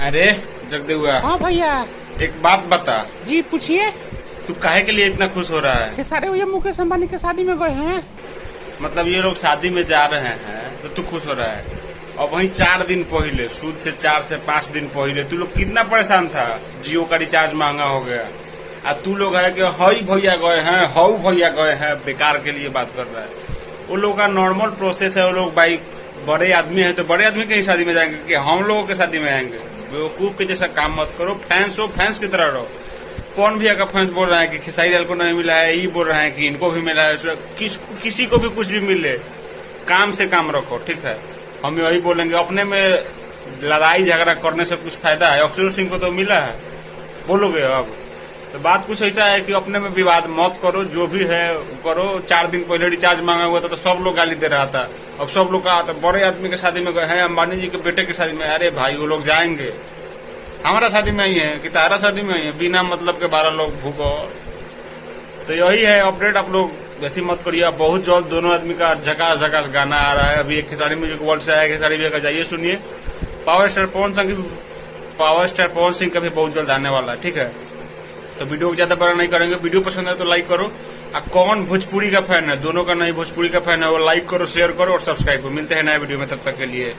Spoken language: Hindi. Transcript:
अरे जगदेवा, हाँ भैया। एक बात बता, जी पूछिए। तू काहे के लिए इतना खुश हो रहा है? कि सारे भैया मुकेश अंबानी के शादी में गए हैं। मतलब ये लोग शादी में जा रहे हैं तो तू खुश हो रहा है? और वहीं 4 दिन पहले, सूद से 4 से 5 दिन पहले तू लोग कितना परेशान था, जियो का रिचार्ज महंगा हो गया। और तू लोग है कि हई भैया गए हैं, हऊ भैया गए हैं, बेकार के लिए बात कर रहा है। वो लोग का नॉर्मल प्रोसेस है। वो लोग भाई बड़े आदमी है तो बड़े आदमी की शादी में जाएंगे कि हम लोगों के शादी में आएंगे? बेवकूफ के जैसा काम मत करो। फैंस हो, फैंस की तरह रहो। कौन भैया का फैंस बोल रहा है कि खेसारी लाल को नहीं मिला है, ये बोल रहे हैं कि इनको भी मिला है। किसी को भी कुछ भी मिले, काम से काम रखो, ठीक है? हम यही बोलेंगे, अपने में लड़ाई झगड़ा करने से कुछ फायदा है? अक्षर सिंह को तो मिला है, बोलोगे अब? तो बात कुछ ऐसा है कि अपने में विवाद मत करो, जो भी है करो। 4 दिन पहले रिचार्ज मांगा हुआ था तो सब लोग गाली दे रहा था। अब सब लोग का बड़े आदमी के शादी में गए हैं, अंबानी जी के बेटे की शादी में। अरे भाई वो लोग जाएंगे, हमारा शादी में ही है कि तारा शादी में ही है? बिना मतलब के 12 लोग भूखो। तो यही है अपडेट। आप लोग ऐसी मत करिए। बहुत जल्द दोनों आदमी का झकास झकास गाना आ रहा है। अभी एक खेसारी म्यूजिक वर्ल्ड से आया, खेसारी भैया का, जाइए सुनिए। पावर स्टार पवन सिंह का भी बहुत जल्द आने वाला है, ठीक है? तो वीडियो को ज्यादा बड़ा नहीं करेंगे। वीडियो पसंद है तो लाइक करो। कौन भोजपुरी का फैन है, दोनों का नहीं भोजपुरी का फैन है, वो लाइक करो, शेयर करो और सब्सक्राइब करो। मिलते हैं नए वीडियो में, तब तक के लिए।